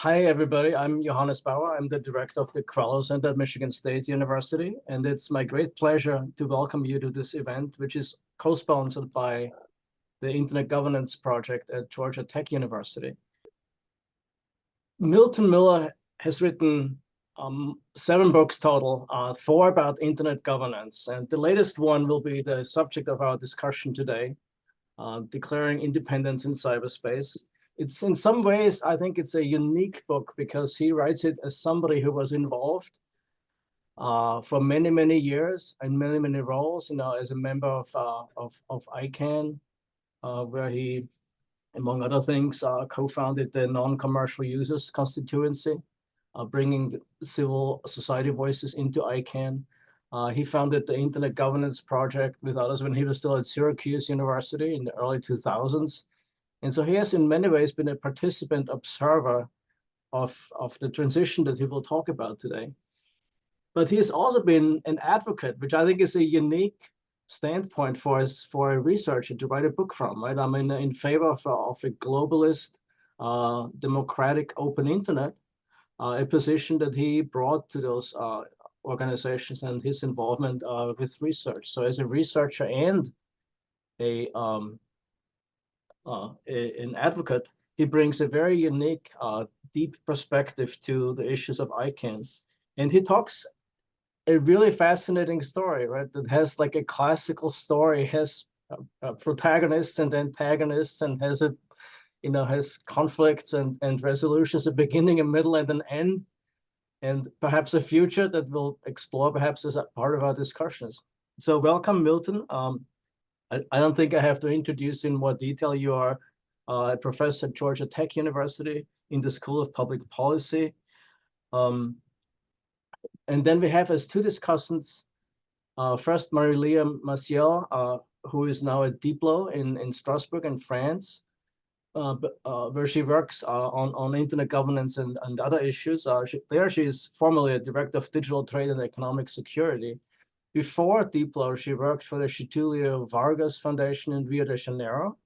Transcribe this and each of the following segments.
Hi, everybody. I'm Johannes Bauer. I'm the director of the Quello Center at Michigan State University, and it's my great pleasure to welcome you to this event, which is co-sponsored by the Internet Governance Project at Georgia Tech University. Milton Mueller has written 7 books total, 4 about internet governance, and the latest one will be the subject of our discussion today, Declaring Independence in Cyberspace. It's in some ways, I think it's a unique book because he writes it as somebody who was involved for many, many years and many, many roles, as a member of ICANN, where he, among other things, co-founded the Non-Commercial Users Constituency, bringing the civil society voices into ICANN. He founded the Internet Governance Project with others when he was still at Syracuse University in the early 2000s. And so he has in many ways been a participant observer of the transition that he will talk about today. But he has also been an advocate, which I think is a unique standpoint for a researcher to write a book from, right? I mean, in favor of a globalist, democratic, open internet, a position that he brought to those organizations and his involvement with research. So as a researcher and an advocate, he brings a very unique, deep perspective to the issues of ICANN. And he talks a really fascinating story, right? That has like a classical story, has protagonists and antagonists, and has has conflicts and resolutions, a beginning, a middle, and an end, and perhaps a future that we'll explore perhaps as a part of our discussions. So welcome, Milton. I don't think I have to introduce in more detail. You are a professor at Georgia Tech University in the School of Public Policy. And then we have as 2 discussants, first Marília Maciel, who is now at Diplo in Strasbourg in France, where she works on internet governance and other issues. She is formerly a director of digital trade and economic security. Before Diplo, she worked for the Getulio Vargas Foundation in Rio de Janeiro.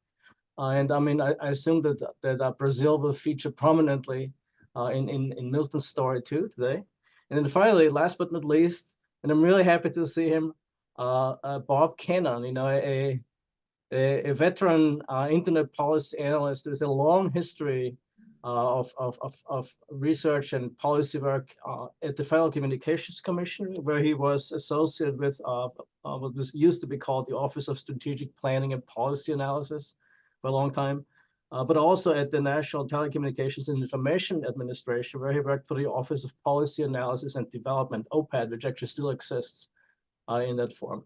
And I mean, I assume that Brazil will feature prominently in Milton's story too today. And then finally, last but not least, and I'm really happy to see him, Bob Cannon, a veteran internet policy analyst with a long history of research and policy work at the Federal Communications Commission, where he was associated with what was used to be called the Office of Strategic Planning and Policy Analysis for a long time, but also at the National Telecommunications and Information Administration, where he worked for the Office of Policy Analysis and Development, OPAD, which actually still exists in that form.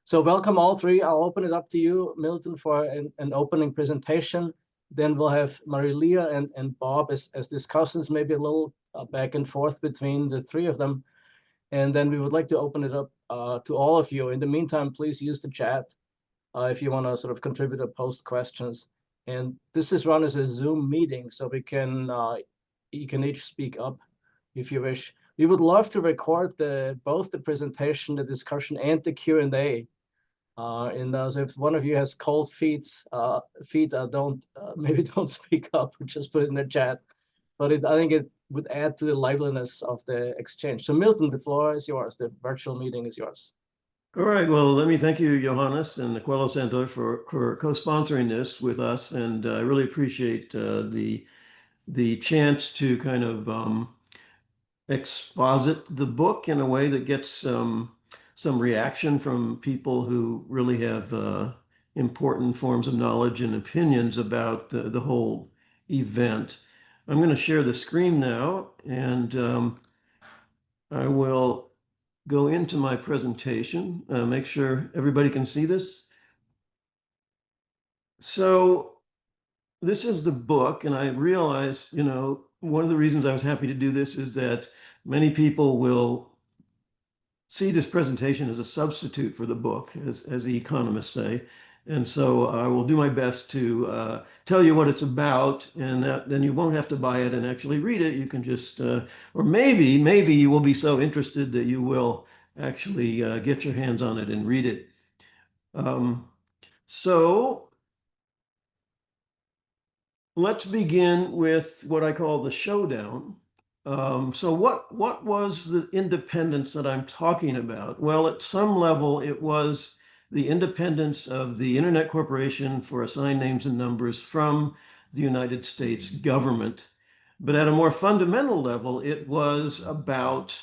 So welcome all 3. I'll open it up to you, Milton, for an opening presentation. Then we'll have Marília and Bob as discussants, maybe a little back and forth between the 3 of them. And then we would like to open it up to all of you. In the meantime, please use the chat if you want to sort of contribute or post questions. And this is run as a Zoom meeting, so you can each speak up if you wish. We would love to record both the presentation, the discussion, and the Q&A. And so if one of you has cold feet, maybe don't speak up, just put it in the chat. But I think it would add to the liveliness of the exchange. So Milton, the floor is yours. The virtual meeting is yours. All right. Well, let me thank you, Johannes, and the Quello Center for co-sponsoring this with us. And I really appreciate the chance to kind of exposit the book in a way that gets some reaction from people who really have important forms of knowledge and opinions about the whole event. I'm going to share the screen now, and I will go into my presentation, make sure everybody can see this. So this is the book, and I realize, one of the reasons I was happy to do this is that many people will see this presentation as a substitute for the book, as the economists say. And so I will do my best to tell you what it's about, and then you won't have to buy it and actually read it. You can just, or maybe you will be so interested that you will actually get your hands on it and read it. So let's begin with what I call the showdown. So what was the independence that I'm talking about? Well, at some level, it was the independence of the Internet Corporation for Assigned Names and Numbers from the United States government. But at a more fundamental level, it was about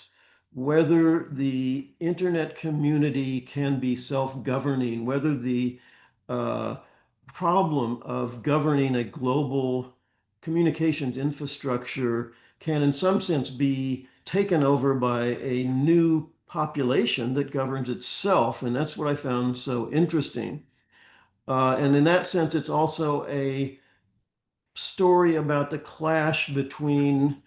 whether the Internet community can be self-governing, whether the problem of governing a global communications infrastructure can in some sense be taken over by a new population that governs itself. And that's what I found so interesting. And in that sense, it's also a story about the clash between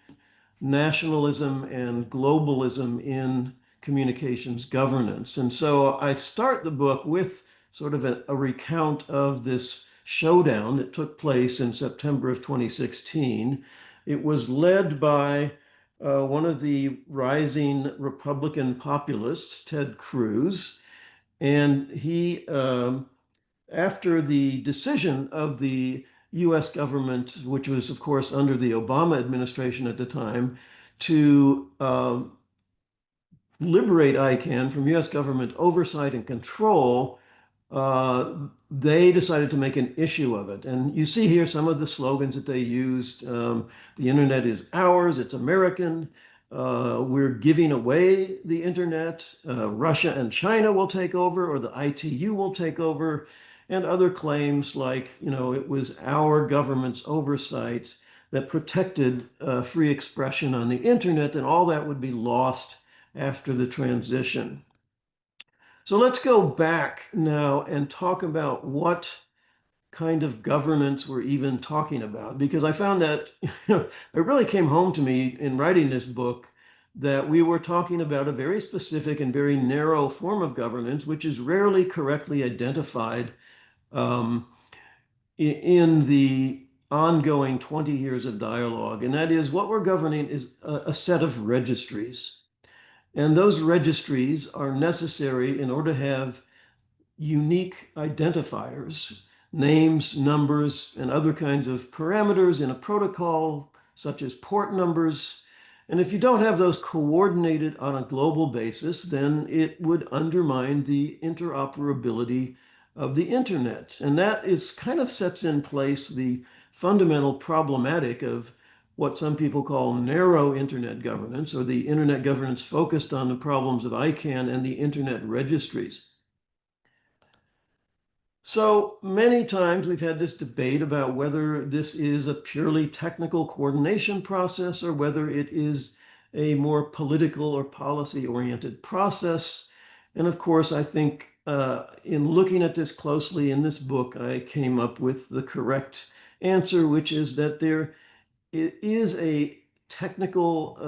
nationalism and globalism in communications governance. And so I start the book with sort of a recount of this showdown that took place in September of 2016. It was led by one of the rising Republican populists, Ted Cruz, and he after the decision of the US government, which was, of course, under the Obama administration at the time, to liberate ICANN from US government oversight and control, they decided to make an issue of it. And you see here some of the slogans that they used. The internet is ours, it's American. We're giving away the internet. Russia and China will take over, or the ITU will take over, and other claims like, it was our government's oversight that protected free expression on the internet, and all that would be lost after the transition. So let's go back now and talk about what kind of governance we're even talking about, because I found that it really came home to me in writing this book that we were talking about a very specific and very narrow form of governance, which is rarely correctly identified in the ongoing 20 years of dialogue. And that is, what we're governing is a set of registries. And those registries are necessary in order to have unique identifiers, names, numbers, and other kinds of parameters in a protocol, such as port numbers. And if you don't have those coordinated on a global basis, then it would undermine the interoperability of the internet. And that is kind of sets in place the fundamental problematic of what some people call narrow internet governance, or the internet governance focused on the problems of ICANN and the internet registries. So many times we've had this debate about whether this is a purely technical coordination process or whether it is a more political or policy-oriented process. And of course, I think in looking at this closely in this book, I came up with the correct answer, which is that there is a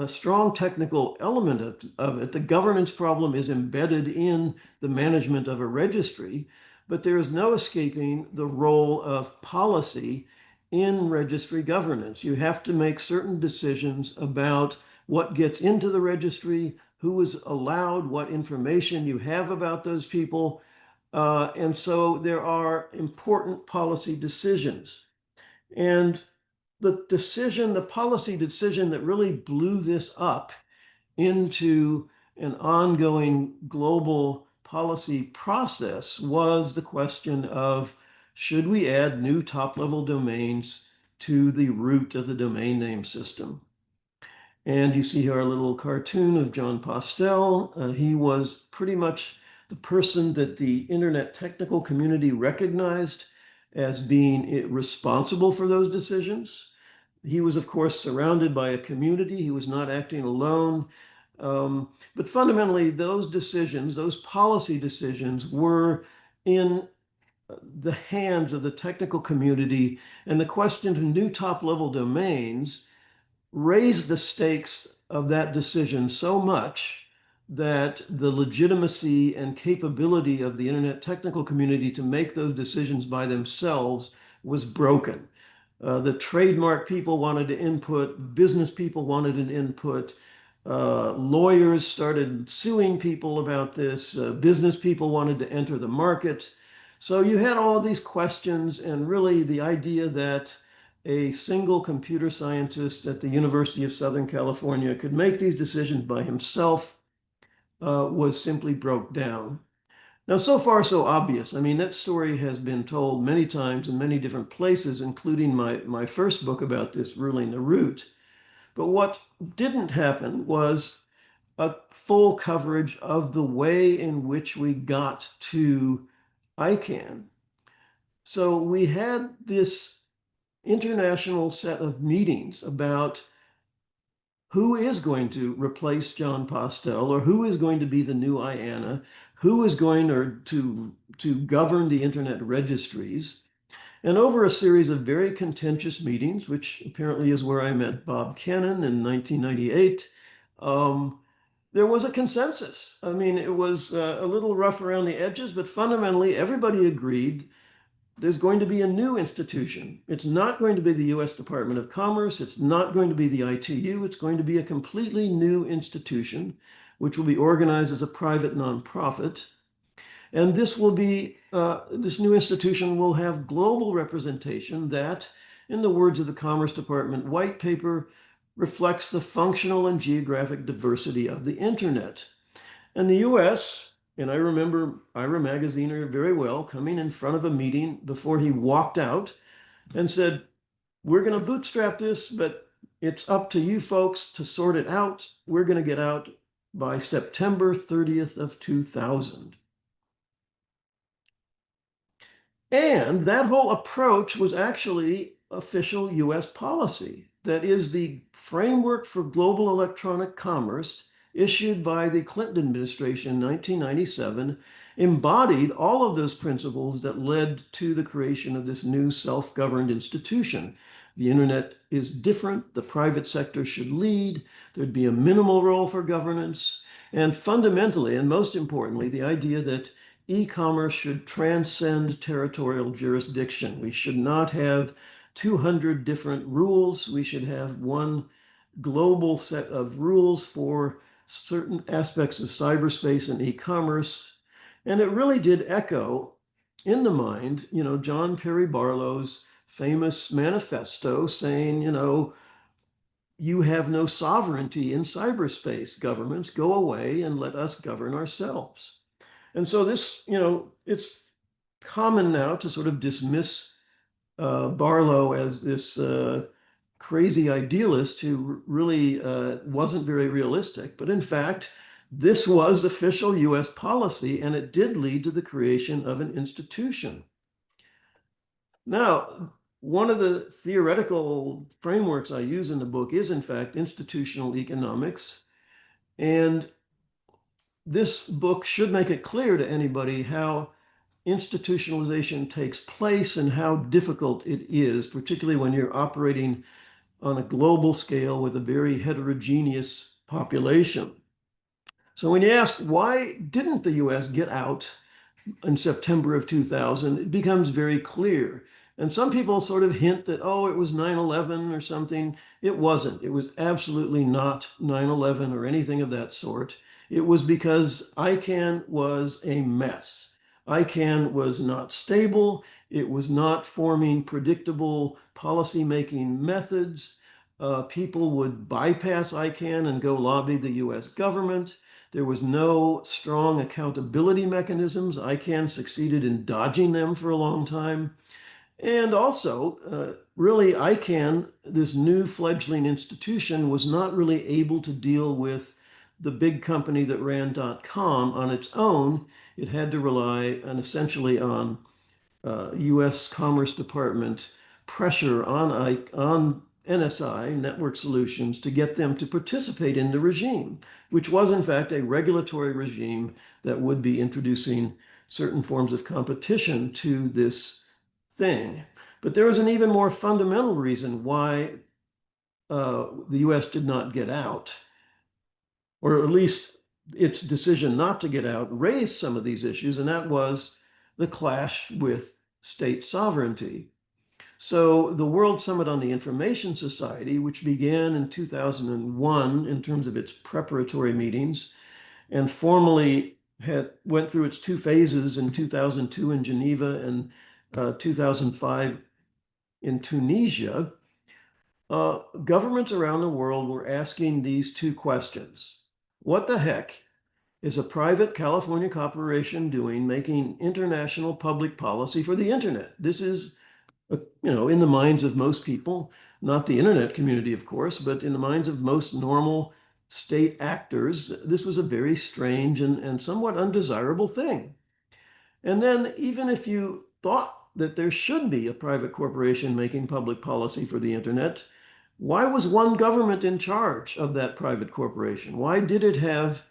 strong technical element of it. The governance problem is embedded in the management of a registry, but there is no escaping the role of policy in registry governance. You have to make certain decisions about what gets into the registry, who is allowed, what information you have about those people. And so there are important policy decisions. And the policy decision that really blew this up into an ongoing global policy process was the question of, should we add new top-level domains to the root of the domain name system? And you see here a little cartoon of John Postel. He was pretty much the person that the internet technical community recognized as being responsible for those decisions. He was, of course, surrounded by a community. He was not acting alone. But fundamentally, those decisions, those policy decisions, were in the hands of the technical community. And the question of new top-level domains raised the stakes of that decision so much that the legitimacy and capability of the internet technical community to make those decisions by themselves was broken. The trademark people wanted to input, business people wanted an input, lawyers started suing people about this, business people wanted to enter the market. So you had all of these questions, and really the idea that a single computer scientist at the University of Southern California could make these decisions by himself was simply broke down. Now, so far, so obvious. I mean, that story has been told many times in many different places, including my first book about this, Ruling the Root. But what didn't happen was a full coverage of the way in which we got to ICANN. So we had this international set of meetings about who is going to replace John Postel, or who is going to be the new IANA, who is going to govern the internet registries. And over a series of very contentious meetings, which apparently is where I met Bob Cannon in 1998, there was a consensus. I mean, it was a little rough around the edges, but fundamentally everybody agreed there's going to be a new institution. It's not going to be the US Department of Commerce. It's not going to be the ITU. It's going to be a completely new institution, which will be organized as a private nonprofit. And this will be, this new institution will have global representation that, in the words of the Commerce Department white paper, reflects the functional and geographic diversity of the internet. And the US, and I remember Ira Magaziner very well coming in front of a meeting before he walked out and said, we're going to bootstrap this, but it's up to you folks to sort it out. We're going to get out by September 30th of 2000. And that whole approach was actually official US policy. That is the framework for global electronic commerce issued by the Clinton administration in 1997, embodied all of those principles that led to the creation of this new self-governed institution. The internet is different. The private sector should lead. There'd be a minimal role for governance. And fundamentally, and most importantly, the idea that e-commerce should transcend territorial jurisdiction. We should not have 200 different rules. We should have one global set of rules for certain aspects of cyberspace and e-commerce. And it really did echo in the mind, John Perry Barlow's famous manifesto saying, you have no sovereignty in cyberspace. Governments, go away and let us govern ourselves. And so this, it's common now to sort of dismiss Barlow as this crazy idealist who really wasn't very realistic. But in fact, this was official US policy, and it did lead to the creation of an institution. Now, one of the theoretical frameworks I use in the book is, in fact, institutional economics. And this book should make it clear to anybody how institutionalization takes place and how difficult it is, particularly when you're operating on a global scale with a very heterogeneous population. So when you ask, why didn't the US get out in September of 2000, it becomes very clear. And some people sort of hint that, oh, it was 9/11 or something. It wasn't. It was absolutely not 9/11 or anything of that sort. It was because ICANN was a mess. ICANN was not stable. It was not forming predictable policymaking methods. People would bypass ICANN and go lobby the US government. There was no strong accountability mechanisms. ICANN succeeded in dodging them for a long time. And also, really, ICANN, this new fledgling institution, was not really able to deal with the big company that ran .com on its own. It had to rely essentially on US Commerce Department pressure on NSI, Network Solutions, to get them to participate in the regime, which was in fact a regulatory regime that would be introducing certain forms of competition to this thing. But there was an even more fundamental reason why the US did not get out, or at least its decision not to get out raised some of these issues, and that was the clash with state sovereignty. So the World Summit on the Information Society, which began in 2001 in terms of its preparatory meetings, and formally went through its two phases in 2002 in Geneva and 2005 in Tunisia, governments around the world were asking these two questions. What the heck is a private California corporation doing making international public policy for the internet? This is, in the minds of most people, not the internet community, of course, but in the minds of most normal state actors, this was a very strange and somewhat undesirable thing. And then even if you thought that there should be a private corporation making public policy for the internet, why was one government in charge of that private corporation? Why did it have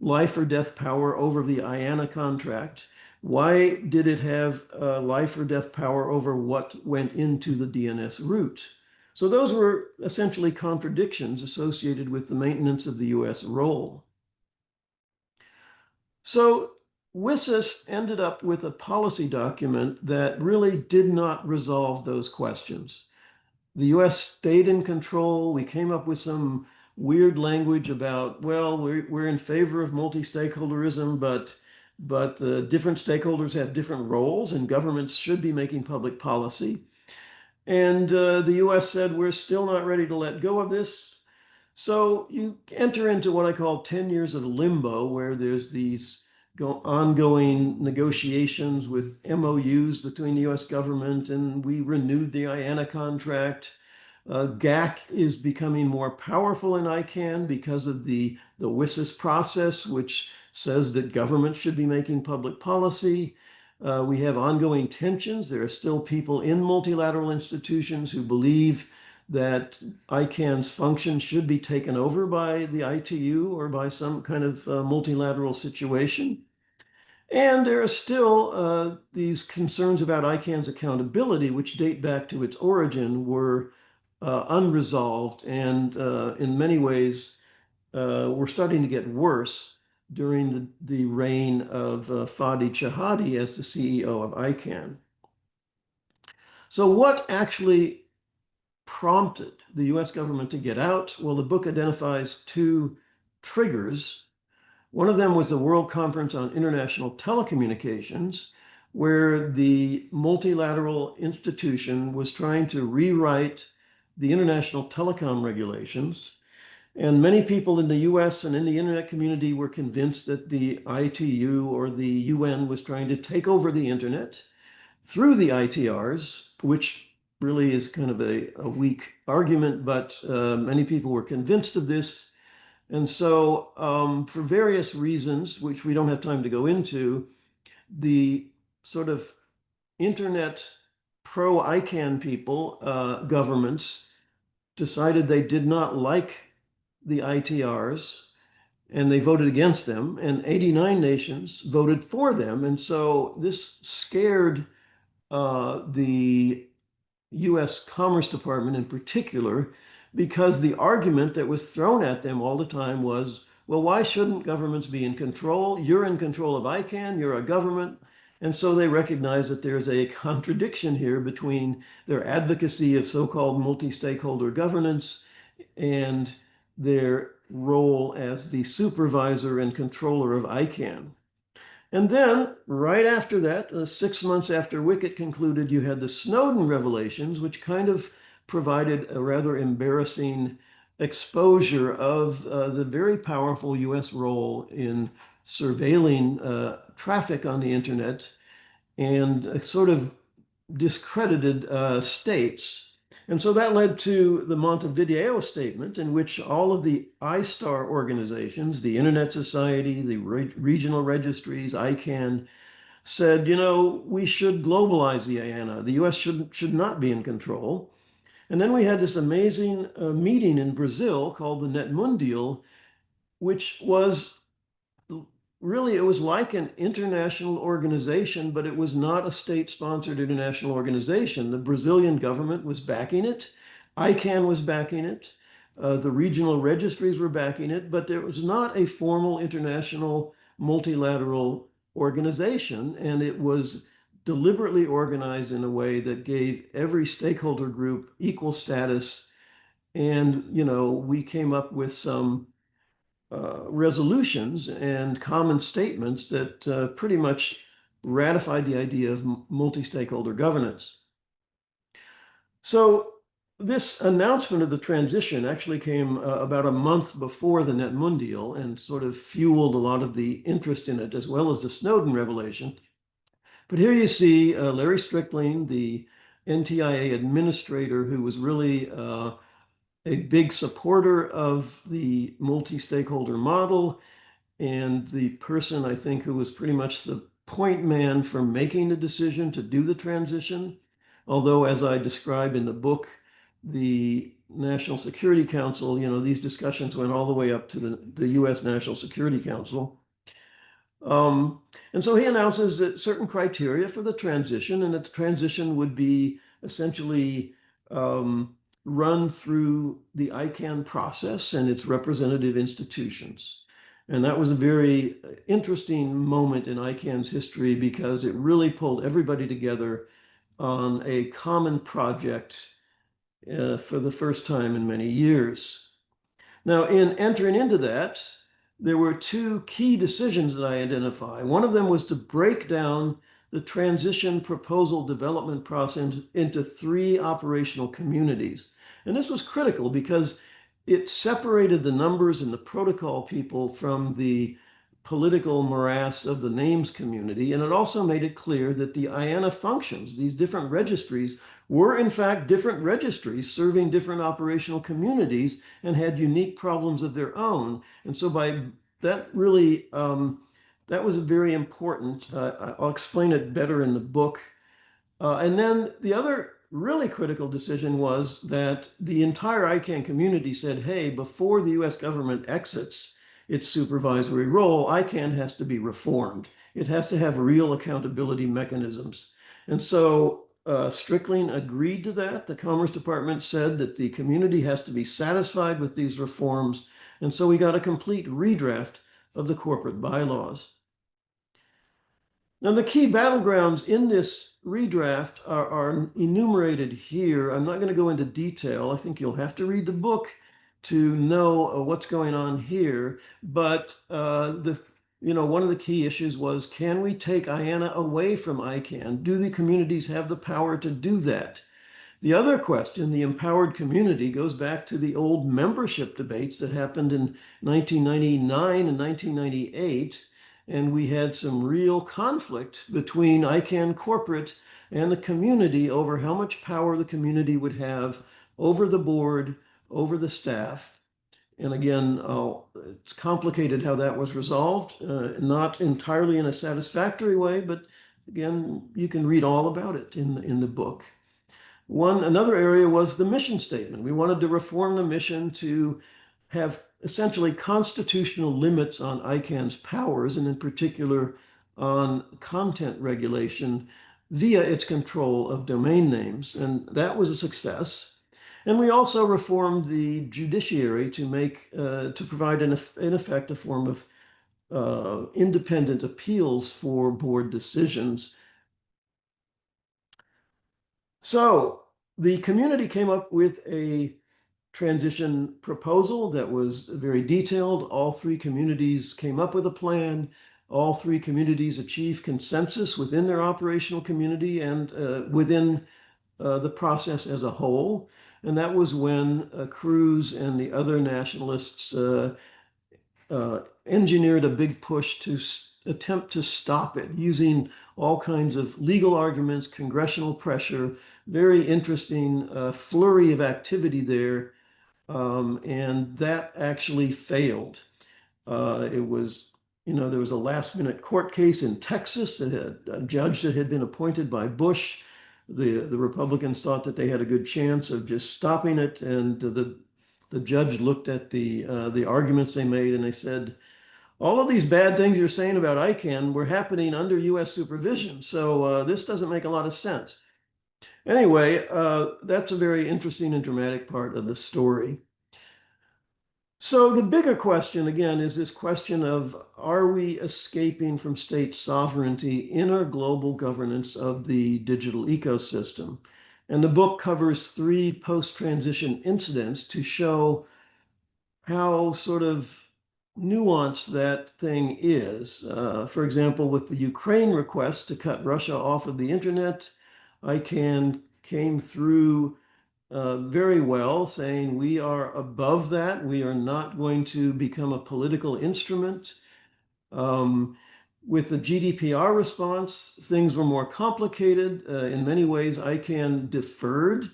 life or death power over the IANA contract? Why did it have life or death power over what went into the DNS route? So those were essentially contradictions associated with the maintenance of the US role. So WSIS ended up with a policy document that really did not resolve those questions. The US stayed in control. We came up with some weird language about, well, we're in favor of multi-stakeholderism, but different stakeholders have different roles and governments should be making public policy. And the US said, we're still not ready to let go of this. So you enter into what I call 10 years of limbo, where there's these ongoing negotiations with MOUs between the US government, and we renewed the IANA contract. GAC is becoming more powerful in ICANN because of the WSIS process, which says that government should be making public policy. We have ongoing tensions. There are still people in multilateral institutions who believe that ICANN's function should be taken over by the ITU or by some kind of multilateral situation. And there are still these concerns about ICANN's accountability, which date back to its origin, were unresolved and in many ways were starting to get worse during the reign of Fadi Chahadi as the CEO of ICANN. So what actually prompted the US government to get out? Well, the book identifies two triggers. One of them was the World Conference on International Telecommunications, where the multilateral institution was trying to rewrite the international telecom regulations. And many people in the US and in the internet community were convinced that the ITU or the UN was trying to take over the internet through the ITRs, which really is kind of a weak argument, but many people were convinced of this. And so for various reasons, which we don't have time to go into, the sort of internet pro-ICANN people, governments, decided they did not like the ITRs and they voted against them, and 89 nations voted for them. And so this scared the US Commerce Department in particular, because the argument that was thrown at them all the time was, well, why shouldn't governments be in control? You're in control of ICANN, you're a government. And so they recognize that there's a contradiction here between their advocacy of so-called multi-stakeholder governance and their role as the supervisor and controller of ICANN. And then right after that, 6 months after Wickett concluded, you had the Snowden revelations, which kind of provided a rather embarrassing exposure of the very powerful US role in surveilling traffic on the internet and sort of discredited states. And so that led to the Montevideo Statement, in which all of the ISTAR organizations, the Internet Society, the regional registries, ICANN, said, we should globalize the IANA. The US should not be in control. And then we had this amazing meeting in Brazil called the NetMundial, which was really, it was like an international organization, but it was not a state-sponsored international organization. The Brazilian government was backing it. ICANN was backing it. The regional registries were backing it, but there was not a formal international multilateral organization, and it was deliberately organized in a way that gave every stakeholder group equal status. And, we came up with some resolutions and common statements that pretty much ratified the idea of multi-stakeholder governance. So this announcement of the transition actually came about a month before the NetMundial and sort of fueled a lot of the interest in it, as well as the Snowden revelation. But here you see Larry Strickling, the NTIA administrator, who was really a big supporter of the multi-stakeholder model, and the person, I think, who was pretty much the point man for making the decision to do the transition. Although, as I describe in the book, the National Security Council, these discussions went all the way up to the US National Security Council. And so he announces that certain criteria for the transition, and that the transition would be essentially run through the ICANN process and its representative institutions. And that was a very interesting moment in ICANN's history because it really pulled everybody together on a common project for the first time in many years. Now, in entering into that, there were two key decisions that I identify. One of them was to break down the transition proposal development process into 3 operational communities. And this was critical because it separated the numbers and the protocol people from the political morass of the names community. And it also made it clear that the IANA functions, these different registries, were in fact different registries serving different operational communities and had unique problems of their own. And so by that really, that was very important. I'll explain it better in the book. And then the other really critical decision was that the entire ICANN community said, hey, before the US government exits its supervisory role, ICANN has to be reformed. It has to have real accountability mechanisms. And so Strickling agreed to that. The Commerce Department said that the community has to be satisfied with these reforms. And so we got a complete redraft of the corporate bylaws. Now, the key battlegrounds in this redraft are enumerated here. I'm not going to go into detail. I think you'll have to read the book to know what's going on here. But one of the key issues was, can we take IANA away from ICANN? Do the communities have the power to do that? The other question, the empowered community, goes back to the old membership debates that happened in 1999 and 1998. And we had some real conflict between ICANN corporate and the community over how much power the community would have over the board, over the staff. And again, it's complicated how that was resolved, not entirely in a satisfactory way, but again, you can read all about it in the book. Another area was the mission statement. We wanted to reform the mission to have essentially constitutional limits on ICANN's powers, and in particular on content regulation via its control of domain names. And that was a success. And we also reformed the judiciary to provide in effect a form of independent appeals for board decisions. So the community came up with a transition proposal that was very detailed. All 3 communities came up with a plan. All 3 communities achieved consensus within their operational community and within the process as a whole. And that was when Cruz and the other nationalists engineered a big push to attempt to stop it using all kinds of legal arguments, congressional pressure, very interesting flurry of activity there. And that actually failed. There was a last-minute court case in Texas that had a judge that had been appointed by Bush. The Republicans thought that they had a good chance of just stopping it, and the judge looked at the arguments they made, and they said, all of these bad things you're saying about ICANN were happening under US supervision, so this doesn't make a lot of sense. Anyway, that's a very interesting and dramatic part of the story. So the bigger question, again, is this question of, are we escaping from state sovereignty in our global governance of the digital ecosystem? And the book covers 3 post-transition incidents to show how sort of nuanced that thing is. For example, with the Ukraine request to cut Russia off of the internet, ICANN came through very well, saying we are above that. We are not going to become a political instrument. With the GDPR response, things were more complicated. In many ways, ICANN deferred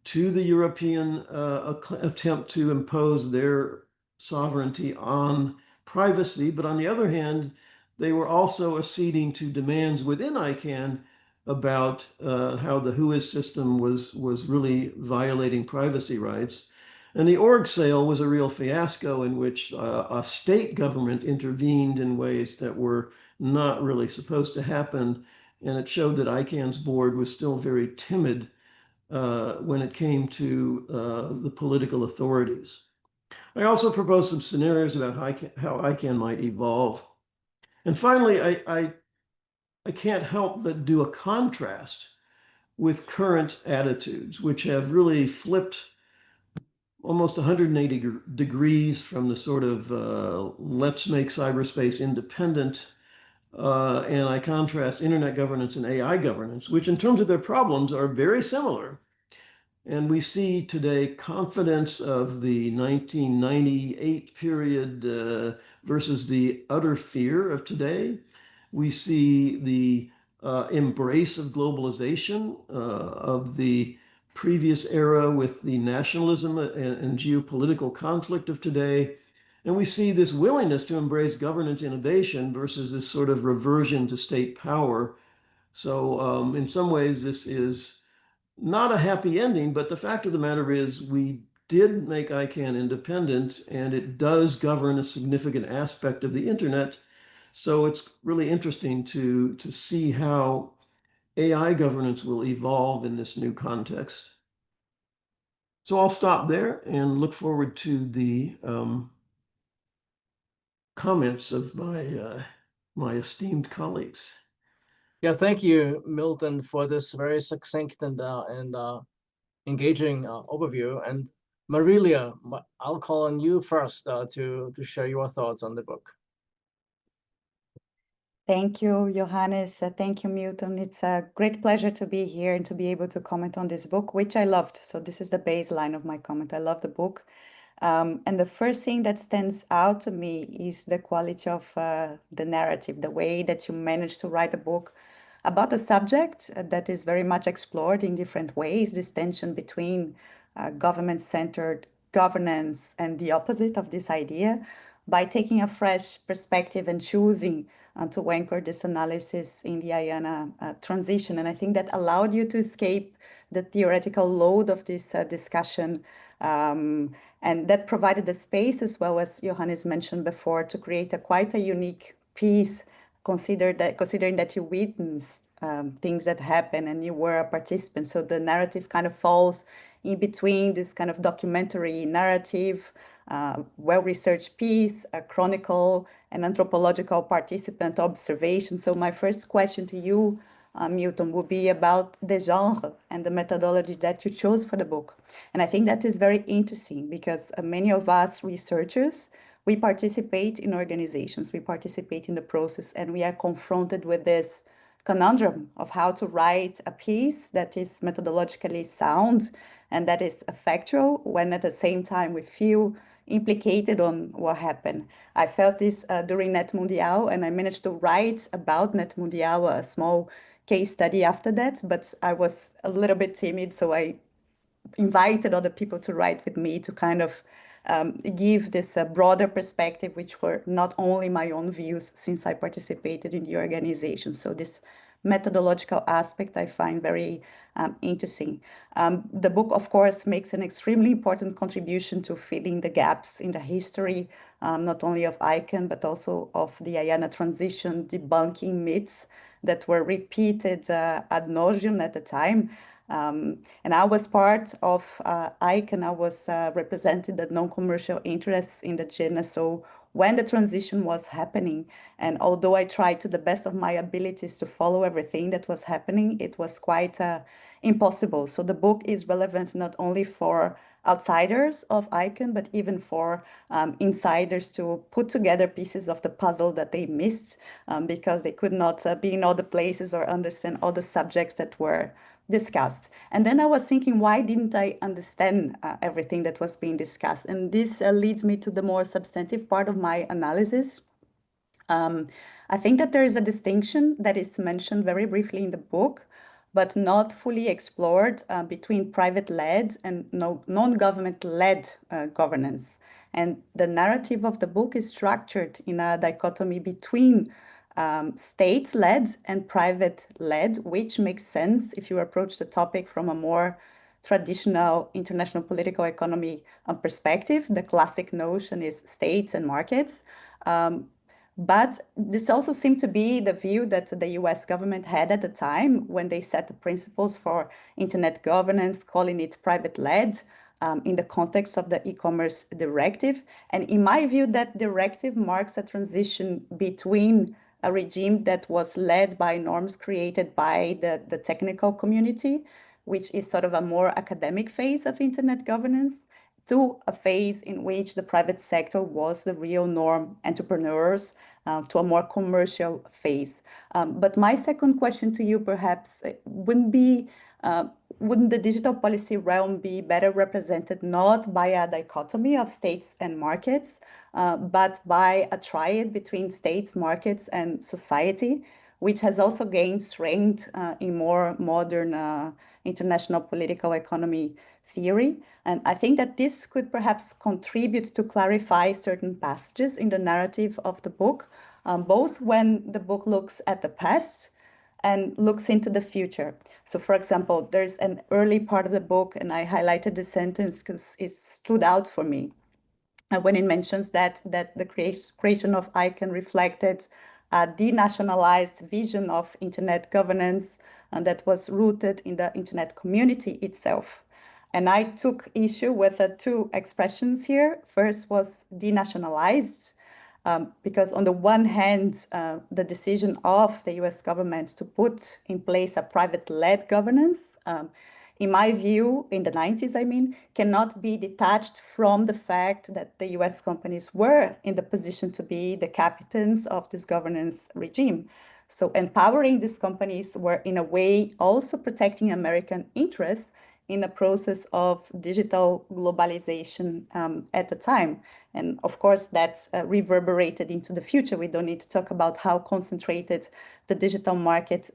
to the European attempt to impose their sovereignty on privacy. But on the other hand, they were also acceding to demands within ICANN about how the WHOIS system was really violating privacy rights. And the org sale was a real fiasco in which a state government intervened in ways that were not really supposed to happen. And it showed that ICANN's board was still very timid when it came to the political authorities. I also proposed some scenarios about how ICANN might evolve. And finally, I can't help but do a contrast with current attitudes, which have really flipped almost 180 degrees from the sort of let's make cyberspace independent. And I contrast internet governance and AI governance, which in terms of their problems are very similar. And we see today confidence of the 1998 period versus the utter fear of today. We see the embrace of globalization of the previous era with the nationalism and geopolitical conflict of today. And we see this willingness to embrace governance innovation versus this sort of reversion to state power. So in some ways, this is not a happy ending, but the fact of the matter is we did make ICANN independent, and it does govern a significant aspect of the internet. So it's really interesting to see how AI governance will evolve in this new context. So I'll stop there and look forward to the comments of my esteemed colleagues. Yeah, thank you, Milton, for this very succinct and engaging overview. And Marília, I'll call on you first to share your thoughts on the book. Thank you, Johannes. Thank you, Milton. It's a great pleasure to be here and to be able to comment on this book, which I loved. So this is the baseline of my comment. I love the book. And the first thing that stands out to me is the quality of the narrative, the way that you managed to write a book about a subject that is very much explored in different ways, this tension between government-centered governance and the opposite of this idea, by taking a fresh perspective and choosing to anchor this analysis in the IANA transition. And I think that allowed you to escape the theoretical load of this discussion, and that provided the space, as well as Johannes mentioned before, to create quite a unique piece, considering that you witnessed things that happen and you were a participant. So the narrative kind of falls in between this kind of documentary narrative, well-researched piece, a chronicle, and anthropological participant observation. So my first question to you, Milton, would be about the genre and the methodology that you chose for the book. And I think that is very interesting because many of us researchers, we participate in organizations, we participate in the process, and we are confronted with this conundrum of how to write a piece that is methodologically sound and that is factual, when at the same time we feel implicated on what happened. I felt this during Net Mundial, and I managed to write about Net Mundial, a small case study after that, but I was a little bit timid, so I invited other people to write with me to kind of give this broader perspective, which were not only my own views since I participated in the organization. So this methodological aspect I find very interesting. The book, of course, makes an extremely important contribution to filling the gaps in the history, not only of ICANN, but also of the IANA transition, debunking myths that were repeated ad nauseum at the time. And I was part of ICANN. I was representing the non-commercial interests in the GINA. So when the transition was happening, and although I tried to the best of my abilities to follow everything that was happening, it was quite impossible. So the book is relevant not only for outsiders of ICANN, but even for insiders to put together pieces of the puzzle that they missed because they could not be in all the places or understand all the subjects that were discussed. And then I was thinking, why didn't I understand everything that was being discussed? And this leads me to the more substantive part of my analysis. I think that there is a distinction that is mentioned very briefly in the book, but not fully explored between private-led and non-government-led governance. And the narrative of the book is structured in a dichotomy between states-led and private-led, which makes sense if you approach the topic from a more traditional international political economy perspective. The classic notion is states and markets. But this also seemed to be the view that the US government had at the time when they set the principles for internet governance, calling it private-led in the context of the e-commerce directive. And in my view, that directive marks a transition between a regime that was led by norms created by the technical community, which is sort of a more academic phase of internet governance, to a phase in which the private sector was the real norm, entrepreneurs, to a more commercial phase. But my second question to you perhaps wouldn't the digital policy realm be better represented not by a dichotomy of states and markets, but by a triad between states, markets, and society, which has also gained strength in more modern international political economy theory? And I think that this could perhaps contribute to clarify certain passages in the narrative of the book, both when the book looks at the past and looks into the future. So for example, there's an early part of the book, and I highlighted the sentence because it stood out for me. When it mentions that the creation of ICANN reflected a denationalized vision of internet governance that was rooted in the internet community itself. And I took issue with two expressions here. First was denationalized, because on the one hand, the decision of the US government to put in place a private-led governance, in my view, in the 90s, I mean, cannot be detached from the fact that the US companies were in the position to be the captains of this governance regime. So empowering these companies were in a way also protecting American interests in the process of digital globalization at the time. And of course, that's reverberated into the future. We don't need to talk about how concentrated the digital market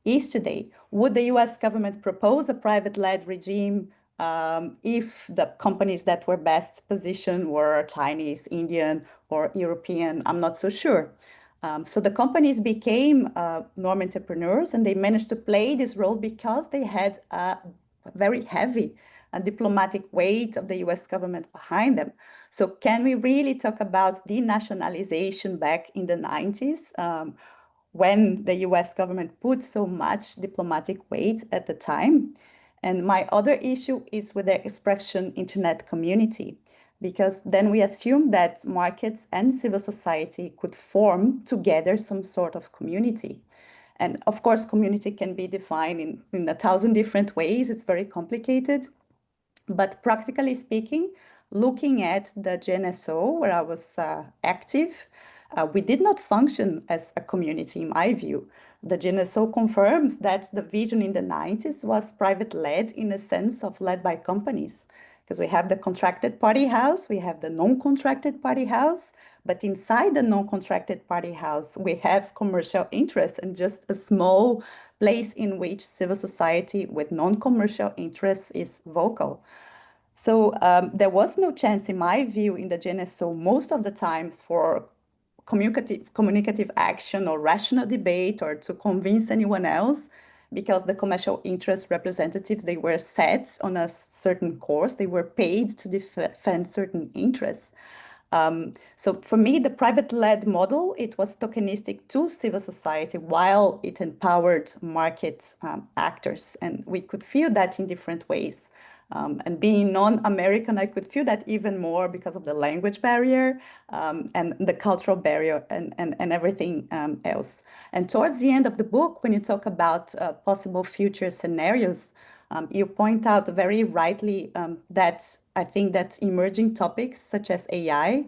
is today. Would the US government propose a private-led regime if the companies that were best positioned were Chinese, Indian, or European? I'm not so sure. So the companies became norm entrepreneurs, and they managed to play this role because they had a very heavy diplomatic weight of the US government behind them. So can we really talk about denationalization back in the 90s when the US government put so much diplomatic weight at the time? And my other issue is with the expression internet community, because then we assume that markets and civil society could form together some sort of community. And of course, community can be defined in 1,000 different ways. It's very complicated. But practically speaking, looking at the GNSO, where I was active, we did not function as a community, in my view. The GNSO confirms that the vision in the 90s was private-led in a sense of led by companies. Because we have the contracted party house, we have the non-contracted party house, but inside the non-contracted party house, we have commercial interests and just a small place in which civil society with non-commercial interests is vocal. So there was no chance, in my view, in the GNSO most of the times for communicative action or rational debate or to convince anyone else, because the commercial interest representatives, they were set on a certain course, they were paid to defend certain interests. So for me, the private-led model, it was tokenistic to civil society while it empowered market actors. And we could feel that in different ways. And being non-American, I could feel that even more because of the language barrier and the cultural barrier and everything else. And towards the end of the book, when you talk about possible future scenarios, You point out very rightly that I think that emerging topics such as AI,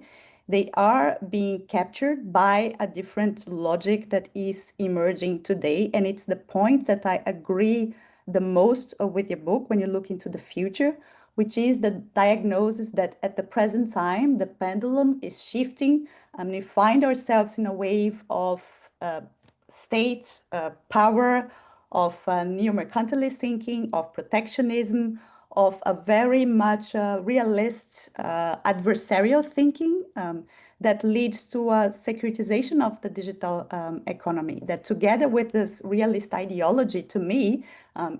they are being captured by a different logic that is emerging today. And it's the point that I agree the most with your book when you look into the future, which is the diagnosis that at the present time, the pendulum is shifting. We find ourselves in a wave of state power, of neo-mercantilist thinking, of protectionism, of a very much realist adversarial thinking that leads to a securitization of the digital economy, that together with this realist ideology, to me,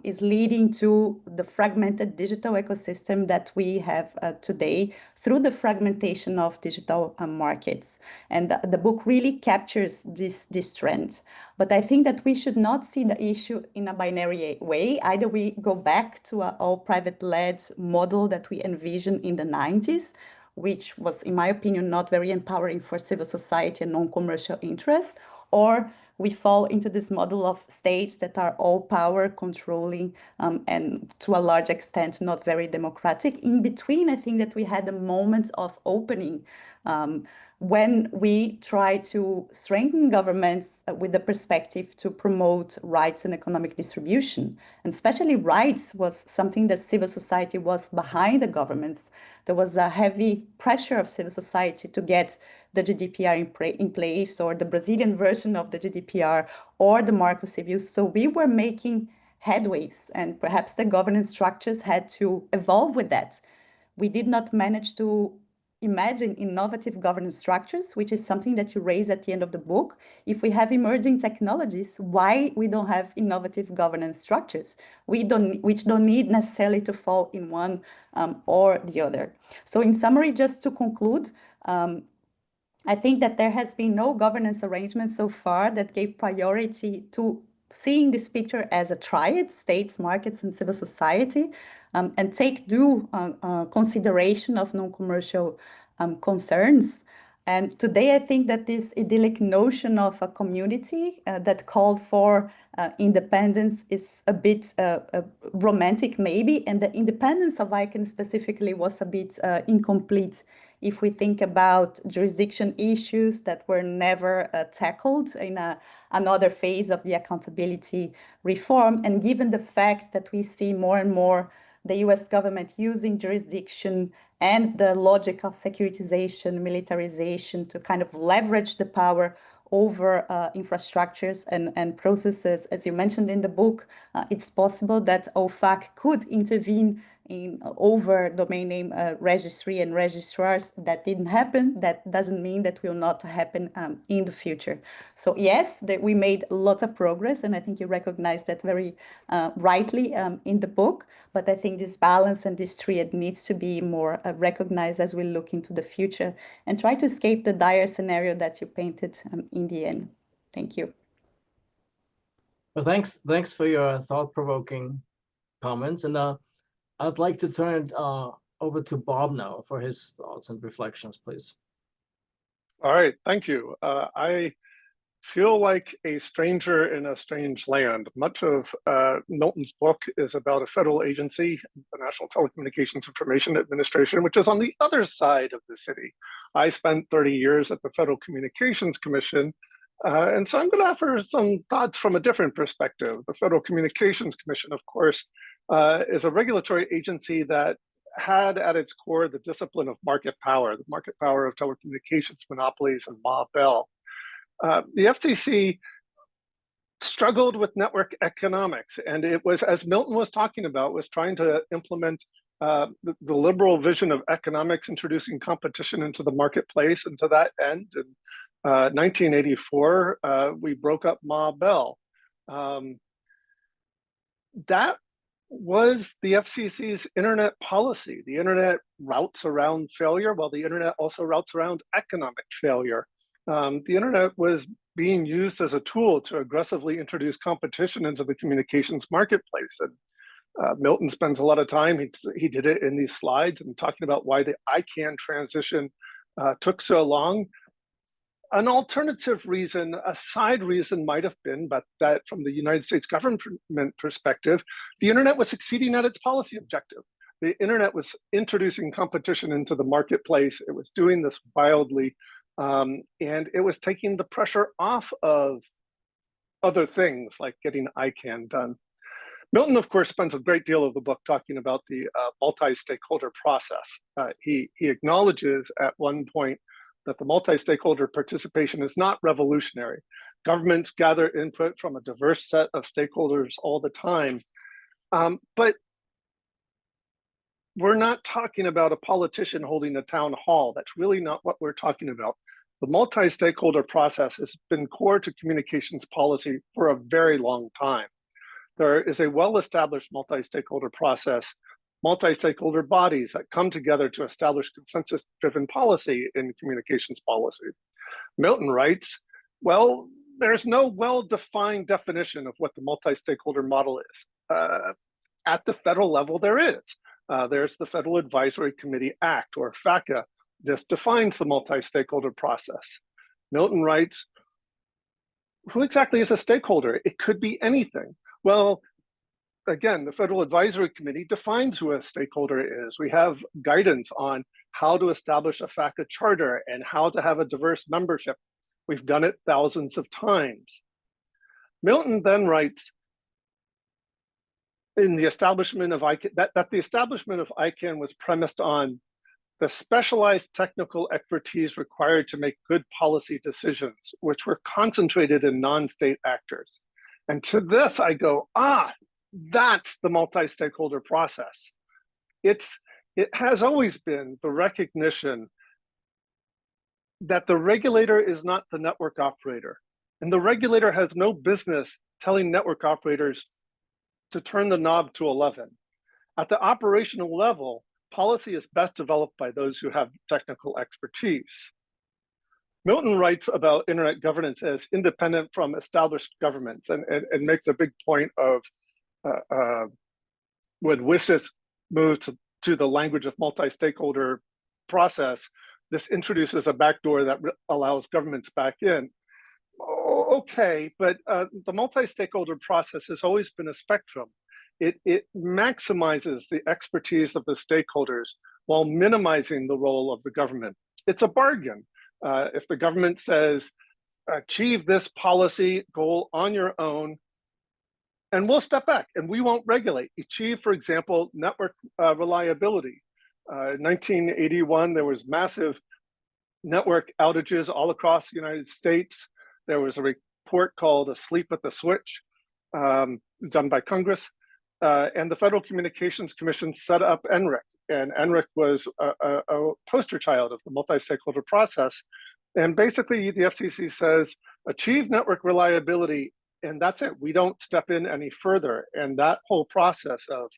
is leading to the fragmented digital ecosystem that we have today through the fragmentation of digital markets. And the book really captures this trend. But I think that we should not see the issue in a binary way. Either we go back to an all private-led model that we envisioned in the 90s, which was, in my opinion, not very empowering for civil society and non-commercial interests, or we fall into this model of states that are all power controlling and to a large extent not very democratic. In between, I think that we had a moment of opening when we try to strengthen governments with the perspective to promote rights and economic distribution. And especially rights was something that civil society was behind the governments. There was a heavy pressure of civil society to get the GDPR in place, or the Brazilian version of the GDPR, or the Marco Civil. So we were making headways, and perhaps the governance structures had to evolve with that. We did not manage to imagine innovative governance structures, which is something that you raise at the end of the book. If we have emerging technologies, why we don't have innovative governance structures? Which don't need necessarily to fall in one or the other. So in summary, just to conclude, I think that there has been no governance arrangement so far that gave priority to seeing this picture as a triad, states, markets, and civil society, and take due consideration of non-commercial concerns. And today, I think that this idyllic notion of a community that called for independence is a bit romantic, maybe, and the independence of ICANN specifically was a bit incomplete if we think about jurisdiction issues that were never tackled in another phase of the accountability reform. And given the fact that we see more and more the US government using jurisdiction and the logic of securitization, militarization to kind of leverage the power over infrastructures and processes. As you mentioned in the book, it's possible that OFAC could intervene in over domain name registry and registrars. That didn't happen. That doesn't mean that will not happen in the future. So yes, we made a lot of progress, and I think you recognize that very rightly in the book. But I think this balance and this triad needs to be more recognized as we look into the future and try to escape the dire scenario that you painted in the end. Thank you. Well, thanks for your thought-provoking comments. And I'd like to turn it over to Bob now for his thoughts and reflections, please. All right, thank you. I feel like a stranger in a strange land. Much of Milton's book is about a federal agency, the National Telecommunications Information Administration, which is on the other side of the city. I spent 30 years at the Federal Communications Commission, and so I'm going to offer some thoughts from a different perspective. The Federal Communications Commission, of course, is a regulatory agency that had at its core the discipline of market power, the market power of telecommunications monopolies and Ma Bell. The FCC struggled with network economics, and it was, as Milton was talking about, was trying to implement the liberal vision of economics, introducing competition into the marketplace. And to that end, in 1984, we broke up Ma Bell. That was the FCC's internet policy. The internet routes around failure, while the internet also routes around economic failure. The internet was being used as a tool to aggressively introduce competition into the communications marketplace. And Milton spends a lot of time, he did it in these slides and talking about why the ICANN transition took so long. An alternative reason, a side reason might have been, but that from the United States government perspective, the internet was succeeding at its policy objective. The internet was introducing competition into the marketplace. It was doing this wildly, and it was taking the pressure off of other things like getting ICANN done. Milton, of course, spends a great deal of the book talking about the multi-stakeholder process. He acknowledges at one point that the multi-stakeholder participation is not revolutionary. Governments gather input from a diverse set of stakeholders all the time, but we're not talking about a politician holding a town hall. That's really not what we're talking about. The multi-stakeholder process has been core to communications policy for a very long time. There is a well-established multi-stakeholder process, multi-stakeholder bodies that come together to establish consensus-driven policy in communications policy. Milton writes, well, there's no well-defined definition of what the multi-stakeholder model is. At the federal level, there is. There's the Federal Advisory Committee Act, or FACA. This defines the multi-stakeholder process. Milton writes, who exactly is a stakeholder? It could be anything. Well, again, the Federal Advisory Committee defines who a stakeholder is. We have guidance on how to establish a FACA charter and how to have a diverse membership. We've done it thousands of times. Milton then writes in the establishment of ICANN, that the establishment of ICANN was premised on the specialized technical expertise required to make good policy decisions, which were concentrated in non-state actors. And to this I go, that's the multi-stakeholder process. It has always been the recognition that the regulator is not the network operator. And the regulator has no business telling network operators to turn the knob to 11. At the operational level, policy is best developed by those who have technical expertise. Milton writes about internet governance as independent from established governments and makes a big point of when WSIS moved to the language of multi-stakeholder process, this introduces a backdoor that allows governments back in. Okay, but the multi-stakeholder process has always been a spectrum. It maximizes the expertise of the stakeholders while minimizing the role of the government. It's a bargain. If the government says, achieve this policy goal on your own, and we'll step back and we won't regulate. Achieve, for example, network reliability. In 1981, there was massive network outages all across the United States. There was a report called Asleep at the Switch, done by Congress. And the Federal Communications Commission set up NREC. And NREC was a poster child of the multi-stakeholder process. And basically, the FCC says, achieve network reliability, and that's it. We don't step in any further. And that whole process of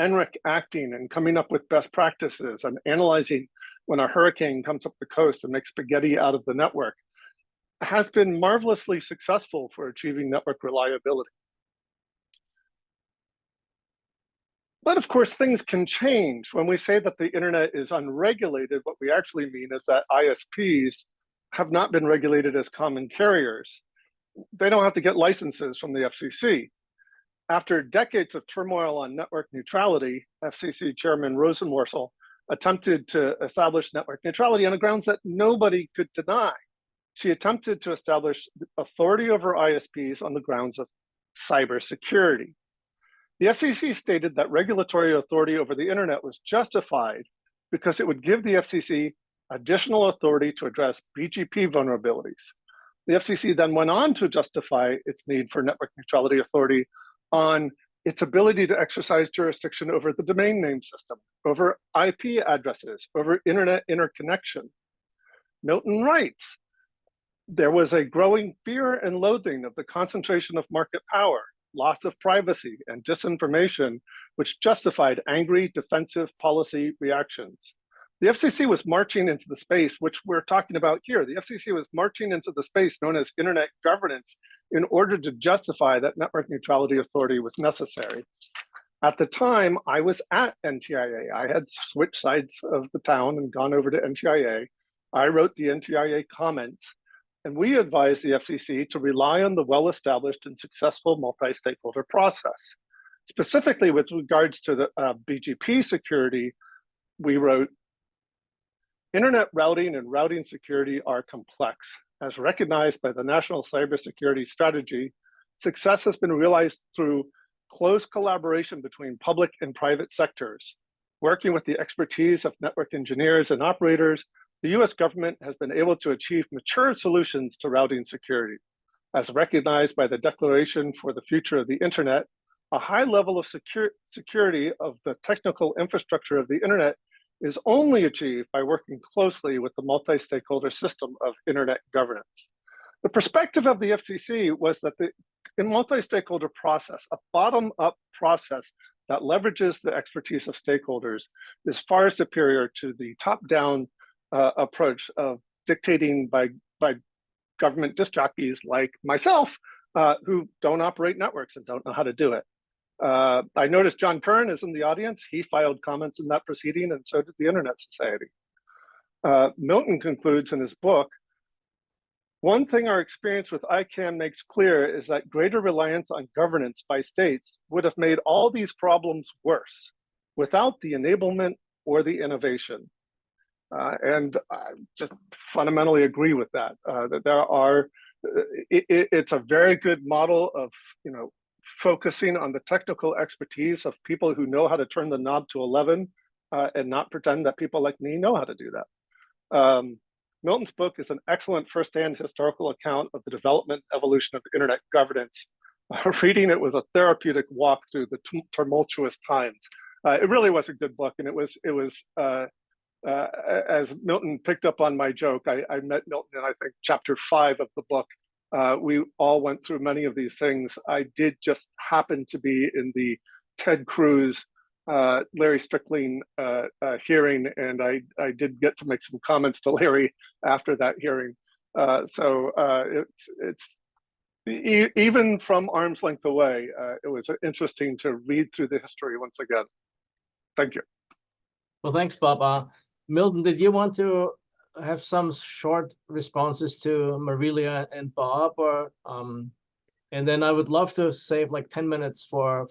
NREC acting and coming up with best practices and analyzing when a hurricane comes up the coast and makes spaghetti out of the network has been marvelously successful for achieving network reliability. But of course, things can change. When we say that the internet is unregulated, what we actually mean is that ISPs have not been regulated as common carriers. They don't have to get licenses from the FCC. After decades of turmoil on network neutrality, FCC Chairman Rosenworcel attempted to establish network neutrality on the grounds that nobody could deny. She attempted to establish authority over ISPs on the grounds of cybersecurity. The FCC stated that regulatory authority over the internet was justified because it would give the FCC additional authority to address BGP vulnerabilities. The FCC then went on to justify its need for network neutrality authority on its ability to exercise jurisdiction over the domain name system, over IP addresses, over internet interconnection. Milton writes, there was a growing fear and loathing of the concentration of market power, loss of privacy, and disinformation, which justified angry, defensive policy reactions. The FCC was marching into the space, which we're talking about here. The FCC was marching into the space known as internet governance in order to justify that network neutrality authority was necessary. At the time, I was at NTIA. I had switched sides of the town and gone over to NTIA. I wrote the NTIA comments, and we advised the FCC to rely on the well-established and successful multi-stakeholder process. Specifically with regards to the BGP security, we wrote, internet routing and routing security are complex. As recognized by the National Cybersecurity Strategy, success has been realized through close collaboration between public and private sectors. Working with the expertise of network engineers and operators, the US government has been able to achieve mature solutions to routing security. As recognized by the Declaration for the Future of the Internet, a high level of security of the technical infrastructure of the internet is only achieved by working closely with the multi-stakeholder system of internet governance. The perspective of the FCC was that in multi-stakeholder process, a bottom-up process that leverages the expertise of stakeholders is far superior to the top-down approach of dictating by government disc jockeys like myself, who don't operate networks and don't know how to do it. I noticed John Curran is in the audience. He filed comments in that proceeding, and so did the Internet Society. Milton concludes in his book, one thing our experience with ICANN makes clear is that greater reliance on governance by states would have made all these problems worse without the enablement or the innovation. And I just fundamentally agree with that. That there are, it's a very good model of, focusing on the technical expertise of people who know how to turn the knob to 11 and not pretend that people like me know how to do that. Milton's book is an excellent firsthand historical account of the development and evolution of internet governance. Reading it was a therapeutic walk through the tumultuous times. It really was a good book, and it was as Milton picked up on my joke, I met Milton in, I think, chapter 5 of the book. We all went through many of these things. I did just happen to be in the Ted Cruz, Larry Strickling hearing, and I did get to make some comments to Larry after that hearing. So it's even from arm's length away, it was interesting to read through the history once again. Thank you. Well, thanks, Bob. Milton, did you want to have some short responses to Marília and Bob, or and then I would love to save like 10 minutes for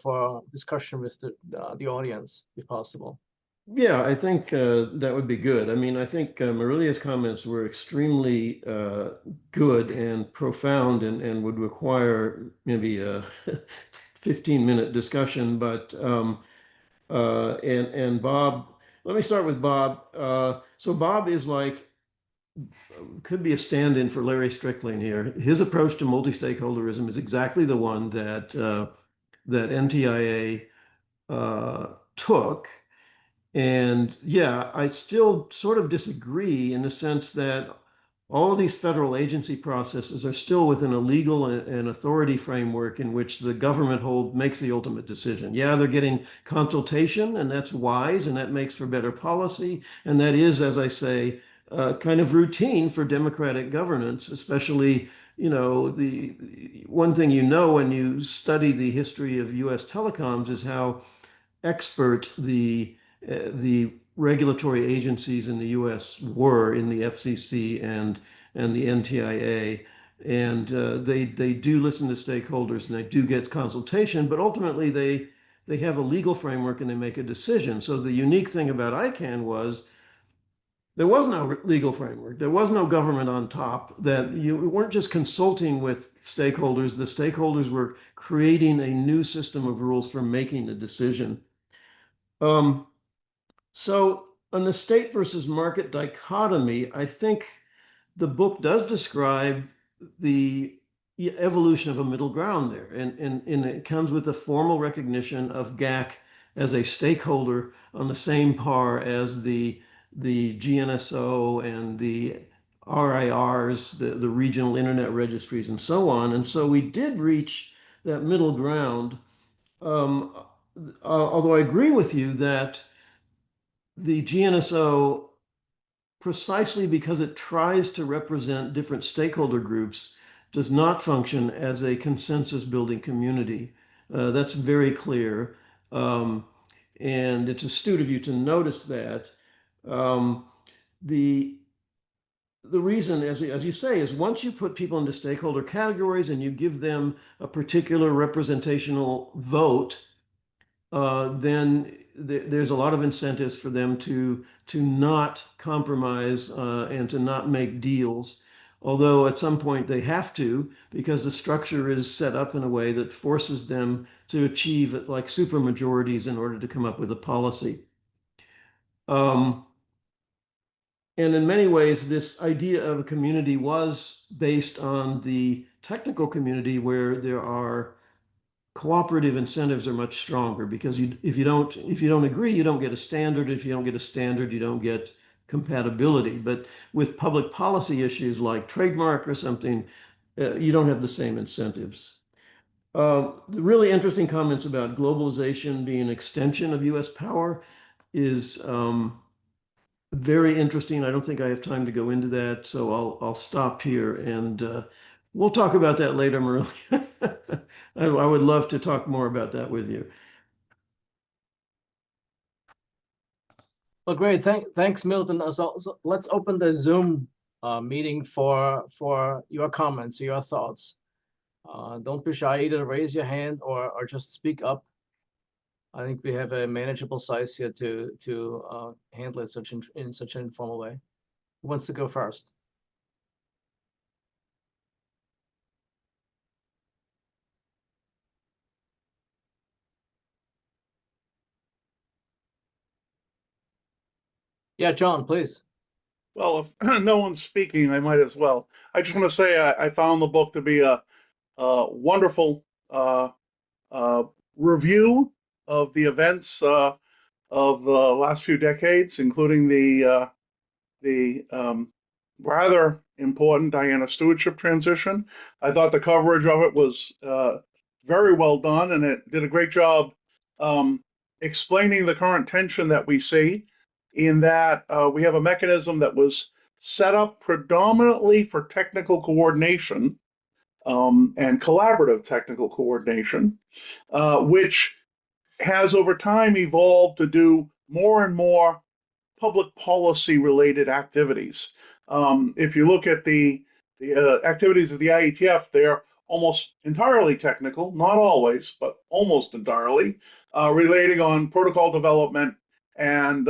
discussion with the audience, if possible. Yeah, I think that would be good. I mean, I think Marília's comments were extremely good and profound and would require maybe a 15-minute discussion. But and Bob, let me start with Bob. So Bob is could be a stand-in for Larry Strickling here. His approach to multi-stakeholderism is exactly the one that that NTIA took. And yeah, I still sort of disagree in the sense that all of these federal agency processes are still within a legal and authority framework in which the government makes the ultimate decision. Yeah, they're getting consultation, and that's wise, and that makes for better policy. And that is, as I say, kind of routine for democratic governance, especially, the one thing when you study the history of US telecoms is how expert the regulatory agencies in the US were in the FCC and the NTIA. And they do listen to stakeholders and they do get consultation, but ultimately they have a legal framework and they make a decision. So the unique thing about ICANN was there was no legal framework. There was no government on top, that you weren't just consulting with stakeholders. The stakeholders were creating a new system of rules for making the decision. So on the state versus market dichotomy, I think the book does describe the evolution of a middle ground there. And it comes with the formal recognition of GAC as a stakeholder on the same par as the GNSO and the RIRs, the regional internet registries, and so on. And so we did reach that middle ground. Although I agree with you that the GNSO, precisely because it tries to represent different stakeholder groups, does not function as a consensus building community. That's very clear. And it's astute of you to notice that. the reason, as you say, is once you put people into stakeholder categories and you give them a particular representational vote, then there's a lot of incentives for them to not compromise and to not make deals. Although at some point they have to, because the structure is set up in a way that forces them to achieve like supermajorities in order to come up with a policy. And in many ways, this idea of a community was based on the technical community, where there are cooperative incentives are much stronger, because if you don't agree, you don't get a standard. If you don't get a standard, you don't get compatibility. But with public policy issues like trademark or something, you don't have the same incentives. The really interesting comments about globalization being an extension of U.S. power is very interesting. I don't think I have time to go into that, so I'll stop here, and we'll talk about that later, Marília. I would love to talk more about that with you. Well, great. Thanks, Milton. So let's open the Zoom meeting for your comments, your thoughts. Don't be shy, either raise your hand or just speak up. I think we have a manageable size here to handle it in such an informal way. Who wants to go first? Yeah, John, please. Well, if no one's speaking, I might as well. I just want to say I found the book to be a wonderful review of the events of the last few decades, including the rather important Diana stewardship transition. I thought the coverage of it was very well done, and it did a great job explaining the current tension that we see, in that we have a mechanism that was set up predominantly for technical coordination and collaborative technical coordination, which has over time evolved to do more and more public policy related activities. If you look at the activities of the IETF, they're almost entirely technical, not always, but almost entirely, relating on protocol development. And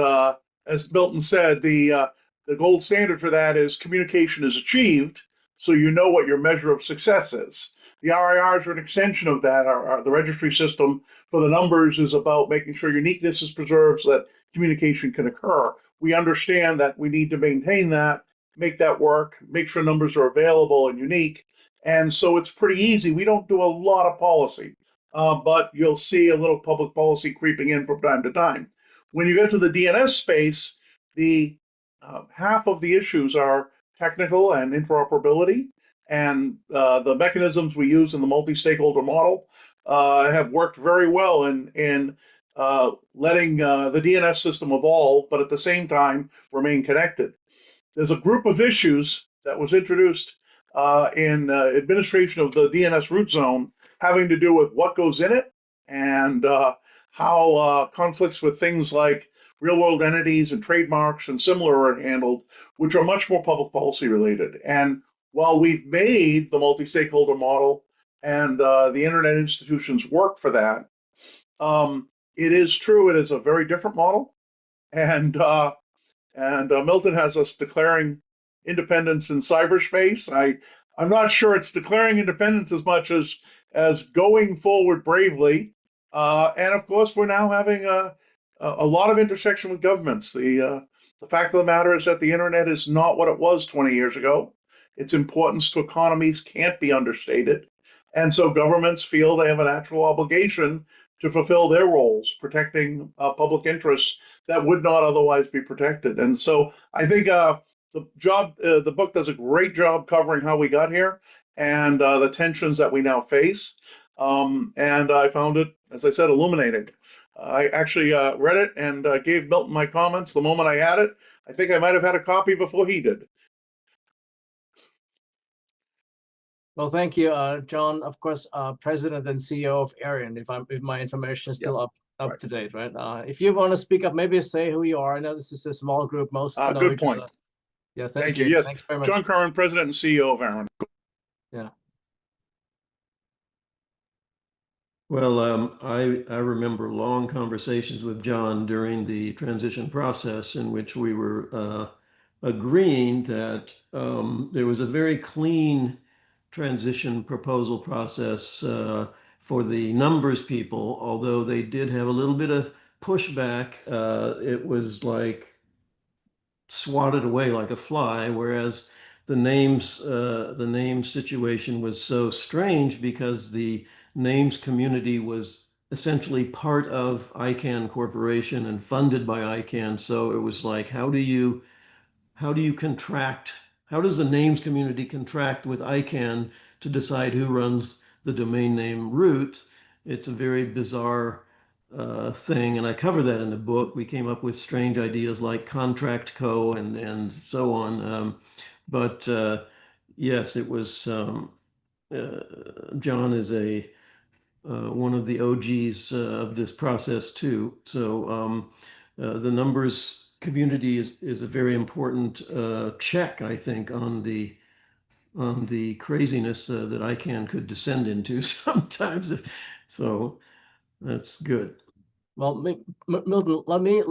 as Milton said, the gold standard for that is communication is achieved, so you know what your measure of success is. The RIRs are an extension of that. The registry system for the numbers is about making sure uniqueness is preserved so that communication can occur. We understand that we need to maintain that, make that work, make sure numbers are available and unique. And so it's pretty easy. We don't do a lot of policy, but you'll see a little public policy creeping in from time to time. When you get to the DNS space, the half of the issues are technical and interoperability, and the mechanisms we use in the multi-stakeholder model have worked very well in letting the DNS system evolve, but at the same time remain connected. There's a group of issues that was introduced in administration of the DNS root zone, having to do with what goes in it and how conflicts with things like real-world entities and trademarks and similar are handled, which are much more public policy related. And while we've made the multi-stakeholder model and the internet institutions work for that, it is true it is a very different model. And Milton has us declaring independence in cyberspace. I'm not sure it's declaring independence as much as going forward bravely. And of course, we're now having a lot of intersection with governments. The fact of the matter is that the internet is not what it was 20 years ago. Its importance to economies can't be understated. And so governments feel they have a natural obligation to fulfill their roles, protecting public interests that would not otherwise be protected. And so I think the book does a great job covering how we got here and the tensions that we now face. And I found it, as I said, illuminating. I actually read it and gave Milton my comments the moment I had it. I think I might have had a copy before he did. Well, thank you, John. Of course, President and CEO of Arian. If my information is still up to date, right? If you want to speak up, maybe say who you are. I know this is a small group. Most know Good each point. other. Yeah, Thank thank you. you. Yes, Thanks very much. John Curran, President and CEO of Aaron. Yeah. Well, I remember long conversations with John during the transition process in which we were agreeing that there was a very clean transition proposal process for the numbers people, although they did have a little bit of pushback. It was like swatted away like a fly, whereas the names situation was so strange because the names community was essentially part of ICANN Corporation and funded by ICANN. So it was like, how do you contract? How does the names community contract with ICANN to decide who runs the domain name root? It's a very bizarre thing, and I cover that in the book. We came up with strange ideas like contract co and so on. But yes, it was John is a one of the OGs of this process too. So the numbers community is a very important check, I think, on the craziness that ICANN could descend into sometimes. So that's good. Well, Milton, let me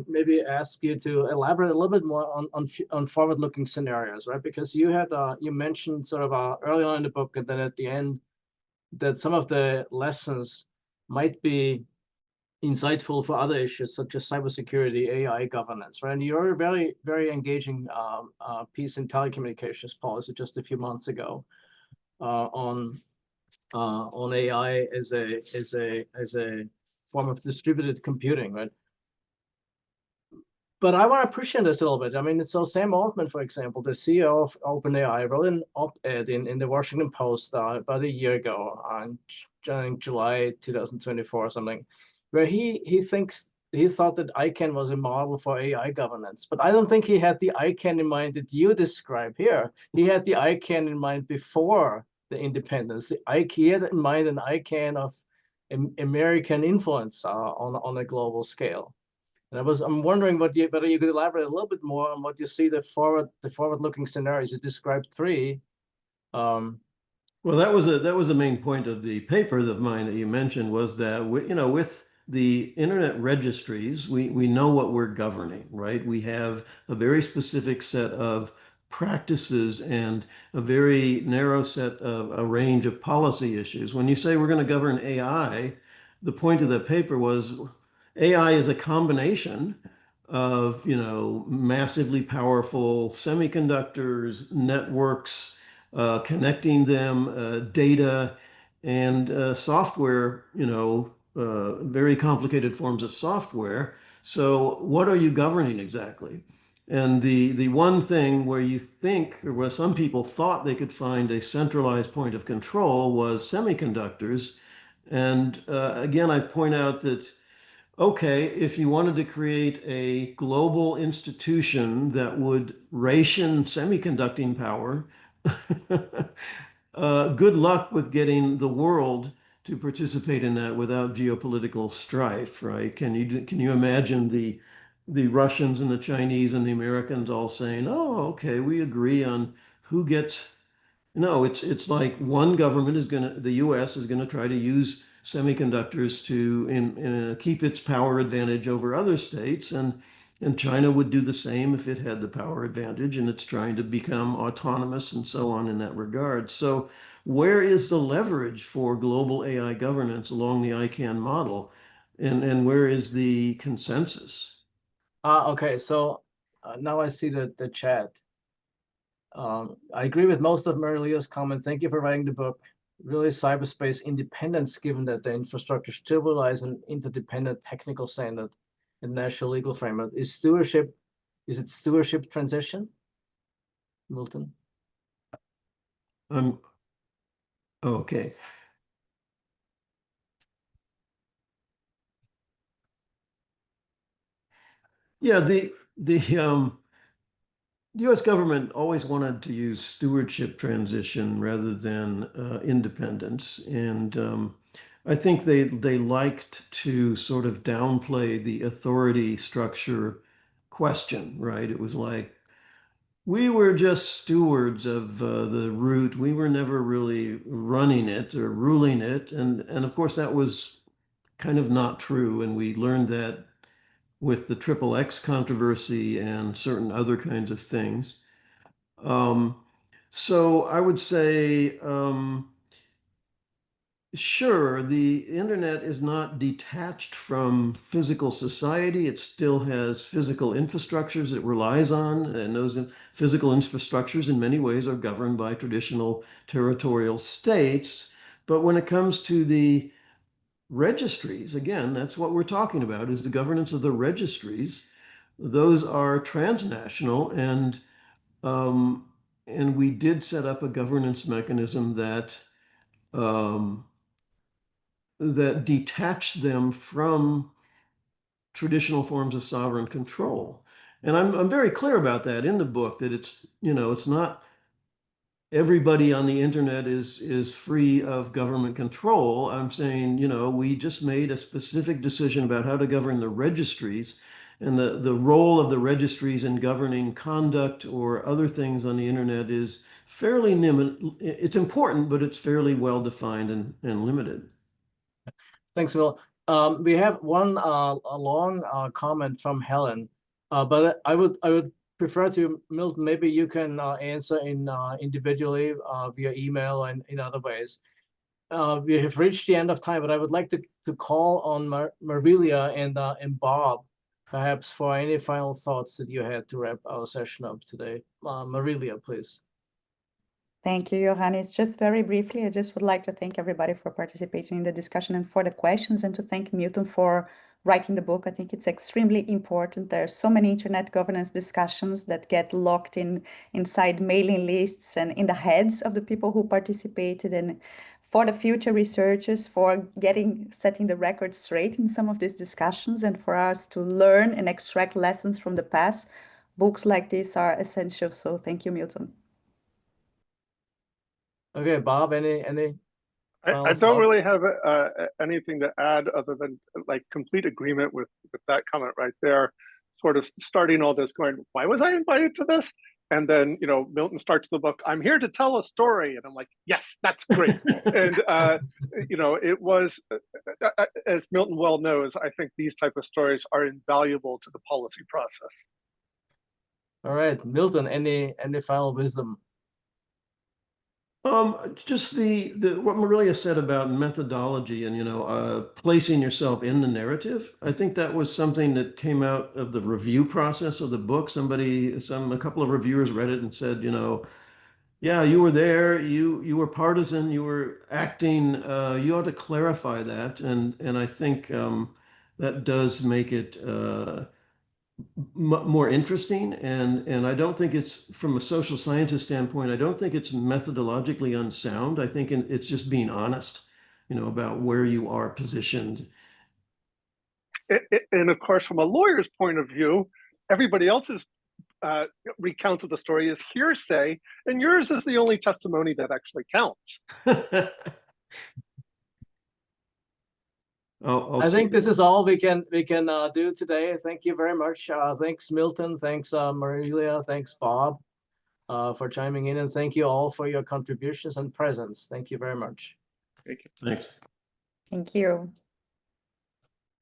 maybe ask you to elaborate a little bit more on forward-looking scenarios, right? Because you had you mentioned sort of early on in the book and then at the end that some of the lessons might be insightful for other issues such as cybersecurity, AI governance, right? And you're a very, very engaging piece in telecommunications policy just a few months ago on AI as a form of distributed computing, right? But I want to push on this a little bit. I mean, so Sam Altman, for example, the CEO of OpenAI, wrote an op-ed in the Washington Post about a year ago, in July 2024 or something, where he thought that ICANN was a model for AI governance. But I don't think he had the ICANN in mind that you describe here. He had the ICANN in mind before the independence. He had in mind an ICANN of American influence on a global scale. And I'm wondering whether you could elaborate a little bit more on what you see the forward-looking scenarios. You described three. Well, that was the main point of the paper of mine that you mentioned, was that with the internet registries, we know what we're governing, right? We have a very specific set of practices and a very narrow set of a range of policy issues. When you say we're going to govern AI, the point of the paper was AI is a combination of, massively powerful semiconductors, networks, connecting them, data, and software, very complicated forms of software. So what are you governing exactly? And the one thing where you think, or where some people thought they could find a centralized point of control, was semiconductors. And again, I point out that, okay, if you wanted to create a global institution that would ration semiconducting power, good luck with getting the world to participate in that without geopolitical strife, right? Can you imagine the Russians and the Chinese and the Americans all saying, "Oh, okay, we agree on who gets." No, it's like one government the U.S. is gonna try to use semiconductors to keep its power advantage over other states, and China would do the same if it had the power advantage, and it's trying to become autonomous and so on in that regard. So where is the leverage for global AI governance along the ICANN model, and where is the consensus? Okay, so now I see the chat. I agree with most of Marilia's comment. Thank you for writing the book. Really, cyberspace independence, given that the infrastructure still relies on interdependent technical standard and national legal framework. Is it stewardship transition, Milton? Okay. Yeah, the U.S. government always wanted to use stewardship transition rather than independence, and I think they liked to sort of downplay the authority structure question, right? It was like, We were just stewards of the root. We were never really running it or ruling it. And of course, that was kind of not true. And we learned that with the XXX controversy and certain other kinds of things. So I would say, sure, the internet is not detached from physical society. It still has physical infrastructures it relies on, and those physical infrastructures in many ways are governed by traditional territorial states. But when it comes to the registries, again, that's what we're talking about, is the governance of the registries. Those are transnational, and we did set up a governance mechanism that that detach them from traditional forms of sovereign control. And I'm very clear about that in the book, that it's, you know, it's not everybody on the internet is free of government control. I'm saying, you know, we just made a specific decision about how to govern the registries, and the role of the registries in governing conduct or other things on the internet is fairly limited. It's important, but it's fairly well defined and limited. Thanks, Will. We have one a long comment from Helen, but I would prefer to, Milton, maybe you can answer in individually via email and in other ways. We have reached the end of time, but I would like to call on Marília and Bob, perhaps, for any final thoughts that you had to wrap our session up today. Marília, please. Thank you, Johannes. Just very briefly, I just would like to thank everybody for participating in the discussion and for the questions, and to thank Milton for writing the book. I think it's extremely important. There are so many internet governance discussions that get locked inside mailing lists and in the heads of the people who participated. And for the future researchers, for setting the record straight in some of these discussions, and for us to learn and extract lessons from the past, books like this are essential. So thank you, Milton. Okay, Bob, any I final don't thoughts? really have anything to add other than like complete agreement with that comment right there. Sort of starting all this going, why was I invited to this? And then, you know, Milton starts the book, I'm here to tell a story. And I'm like, yes, that's great. And, you know, it was, as Milton well knows, I think these type of stories are invaluable to the policy process. All right, Milton, any final wisdom? Just what Marília said about methodology and, you know, placing yourself in the narrative. I think that was something that came out of the review process of the book. A couple of reviewers read it and said, you know, yeah, you were there, you were partisan, you were acting, you ought to clarify that. And I think that does make it more interesting, and I don't think it's, from a social scientist standpoint, I don't think it's methodologically unsound. I think it's just being honest, you know, about where you are positioned. And of course, from a lawyer's point of view, everybody else's recount of the story is hearsay, and yours is the only testimony that actually counts. I think this is all we can do today. Thank you very much. Thanks, Milton. Thanks, Marília. Thanks, Bob, for chiming in, and thank you all for your contributions and presence. Thank you very much. Thank you. Thanks. Thank you.